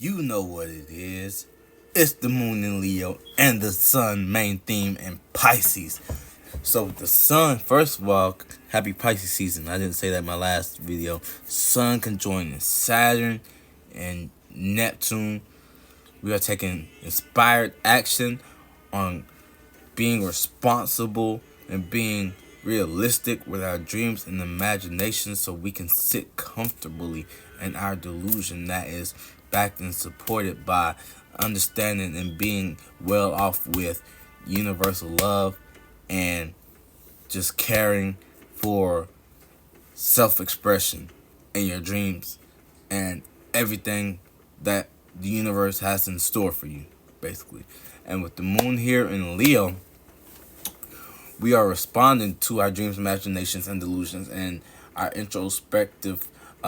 You know what it is. It's the moon in Leo and the sun main theme in Pisces. So the sun, first of all, happy Pisces season. I didn't say that in my last video. Sun conjoining Saturn and Neptune. We are taking inspired action on being responsible and being realistic with our dreams and imagination so we can sit comfortably in our delusion that is backed and supported by understanding and being well off with universal love and just caring for self-expression in your dreams and everything that the universe has in store for you, basically. And with the moon here in Leo, we are responding to our dreams, imaginations, and delusions, and our introspective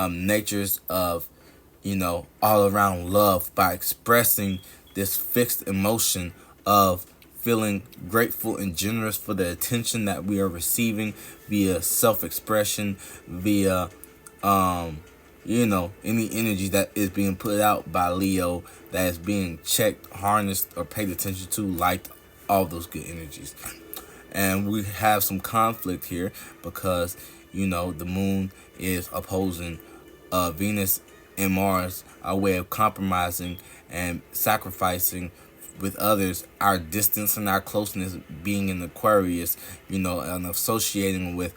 natures of, all around love by expressing this fixed emotion of feeling grateful and generous for the attention that we are receiving via self-expression, via, any energy that is being put out by Leo that is being checked, harnessed, or paid attention to, liked, all those good energies. And we have some conflict here because, the moon is opposing Venus and Mars, our way of compromising and sacrificing with others, our distance and our closeness being in Aquarius, and associating with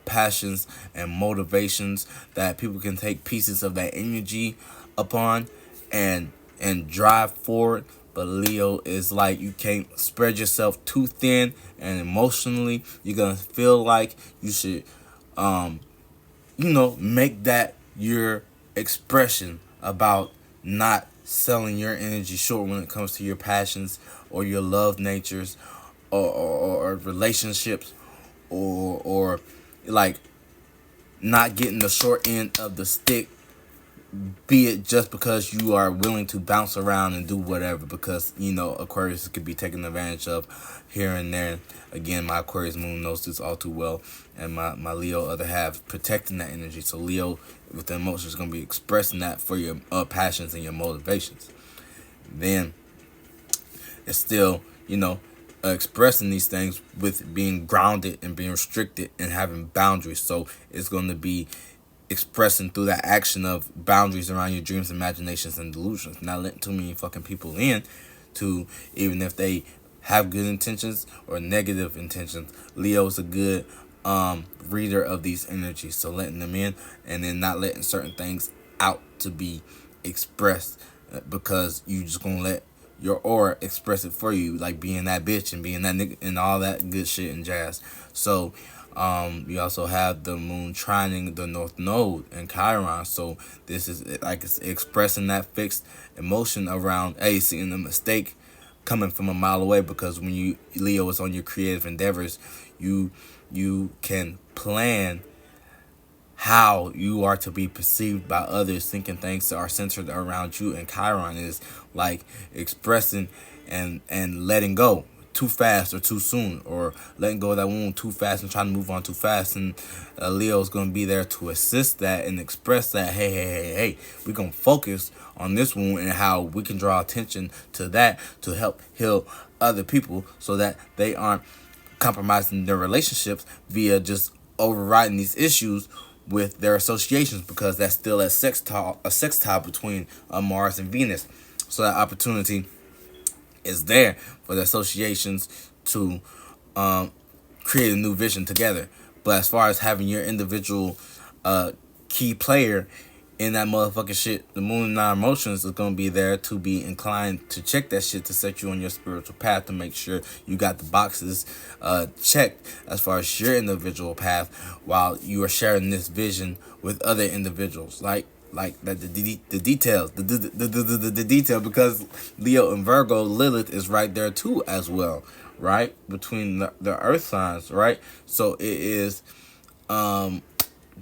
passions and motivations that people can take pieces of that energy upon and drive forward. But Leo is like, you can't spread yourself too thin, and emotionally you're gonna feel like you should make that your expression about not selling your energy short when it comes to your passions or your love natures or relationships or like not getting the short end of the stick, be it just because you are willing to bounce around and do whatever, because Aquarius could be taken advantage of here and there. Again, my Aquarius moon knows this all too well, and my Leo other half protecting that energy. So Leo with the emotions is going to be expressing that for your passions and your motivations. Then it's still expressing these things with being grounded and being restricted and having boundaries. So it's going to be expressing through that action of boundaries around your dreams, imaginations, and delusions. Not letting too many fucking people in to, even if they have good intentions or negative intentions. Leo's a good reader of these energies, so letting them in and then not letting certain things out to be expressed, because you just gonna let your aura express it for you, like being that bitch and being that nigga and all that good shit and jazz. So we also have the moon trining the North Node in Chiron. So this is like it's expressing that fixed emotion around, hey, seeing the mistake coming from a mile away, because when Leo is on your creative endeavors, you can plan how you are to be perceived by others, thinking things that are centered around you. And Chiron is like expressing and letting go too fast or too soon, or letting go of that wound too fast and trying to move on too fast. And Leo's going to be there to assist that and express that, hey, we're going to focus on this wound and how we can draw attention to that to help heal other people so that they aren't compromising their relationships via just overriding these issues with their associations, because that's still a sextile between Mars and Venus. So that opportunity is there for the associations to create a new vision together. But as far as having your individual key player in that motherfucking shit, the moon and nine emotions is going to be there to be inclined to check that shit, to set you on your spiritual path, to make sure you got the boxes checked as far as your individual path, while you are sharing this vision with other individuals. Like that the details, the detail, because Leo and Virgo, Lilith is right there too as well, right, between the earth signs, right? So it is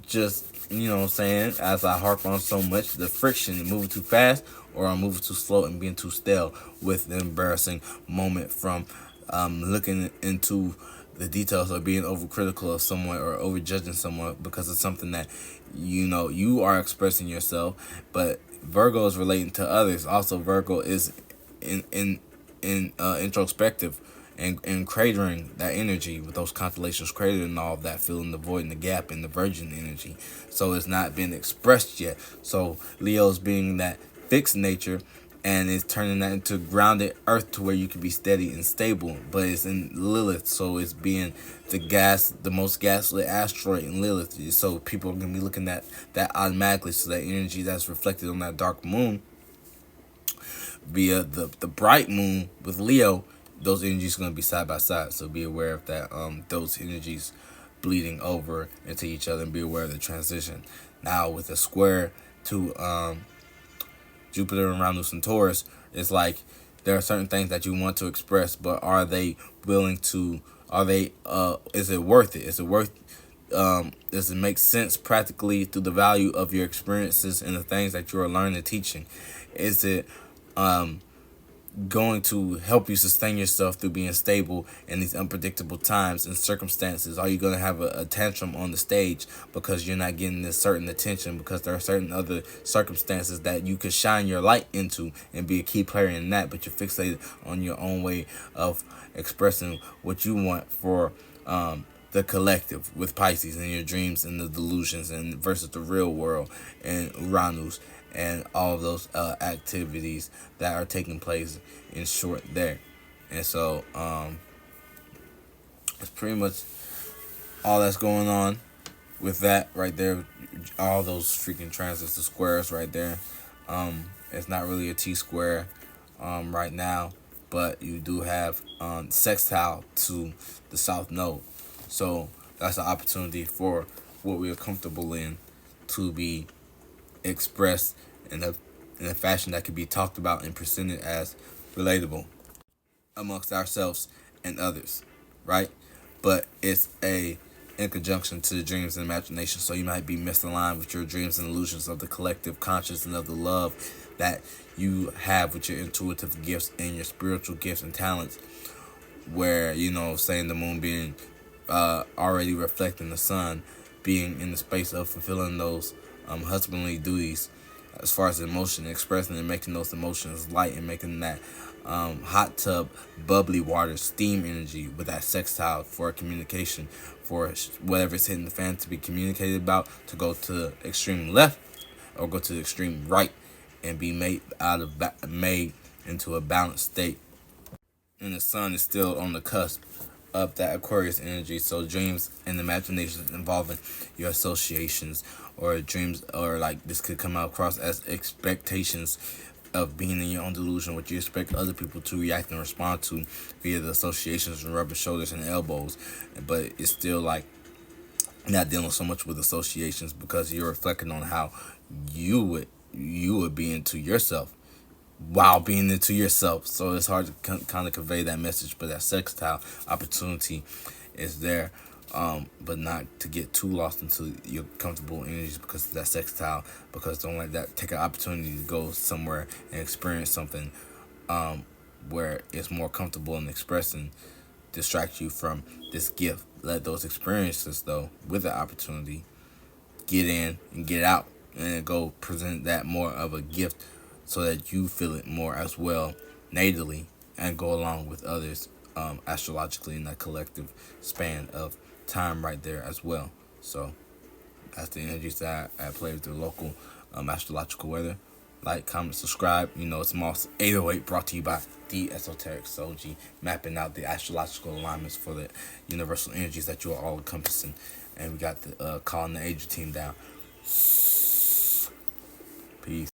just, what I'm saying, as I harp on so much, the friction, moving too fast or I'm moving too slow and being too stale, with the embarrassing moment from looking into the details, or being overcritical of someone or overjudging someone because of something that you are expressing yourself, but Virgo is relating to others. Also, Virgo is in introspective and cratering that energy with those constellations cratering all of that, filling the void and the gap in the Virgin energy. So it's not been expressed yet. So Leo's being that fixed nature and it's turning that into grounded earth to where you can be steady and stable. But it's in Lilith, so it's being the most gaslit asteroid in Lilith. So people are gonna be looking at that automatically. So that energy that's reflected on that dark moon via the bright moon with Leo, those energies are gonna be side by side. So be aware of that. Those energies bleeding over into each other, and be aware of the transition. Now with a square to Jupiter and Uranus and Taurus, it's like there are certain things that you want to express, but are they willing to? Are they? Is it worth it? Is it worth? Does it make sense practically through the value of your experiences and the things that you are learning and teaching? Is it going to help you sustain yourself through being stable in these unpredictable times and circumstances? Are you going to have a tantrum on the stage because you're not getting this certain attention, because there are certain other circumstances that you could shine your light into and be a key player in that, but you're fixated on your own way of expressing what you want for the collective with Pisces and your dreams and the delusions and versus the real world and Uranus and all of those activities that are taking place in short there. And so it's pretty much all that's going on with that right there. All those freaking transits, the squares right there. It's not really a T square right now, but you do have sextile to the south node. So that's an opportunity for what we are comfortable in to be expressed in a fashion that can be talked about and presented as relatable amongst ourselves and others, right? But it's in conjunction to the dreams and imagination. So you might be misaligned with your dreams and illusions of the collective conscious and of the love that you have with your intuitive gifts and your spiritual gifts and talents, where, saying the moon being already reflecting the sun, being in the space of fulfilling those husbandly duties as far as emotion, expressing and making those emotions light and making that hot tub, bubbly water, steam energy with that sextile for communication, for whatever's hitting the fan to be communicated about, to go to the extreme left or go to the extreme right and be made into a balanced state. And the sun is still on the cusp of that Aquarius energy. So dreams and imaginations involving your associations or dreams, or like this could come out across as expectations of being in your own delusion, what you expect other people to react and respond to via the associations and rubbing shoulders and elbows. But it's still like not dealing so much with associations because you're reflecting on how you would be into yourself while being into yourself. So it's hard to kind of convey that message, but that sextile opportunity is there. But not to get too lost into your comfortable energies because of that sextile, because don't let that take an opportunity to go somewhere and experience something where it's more comfortable in expressing, distract you from this gift. Let those experiences, though, with the opportunity, get in and get out and go present that more of a gift so that you feel it more as well natally and go along with others astrologically in that collective span of time right there as well. So that's the energies that I play with the local astrological weather. Like, comment, subscribe. It's Moss 808 brought to you by the Esoteric Soji, mapping out the astrological alignments for the universal energies that you are all encompassing. And we got the calling the Asia team down. Peace.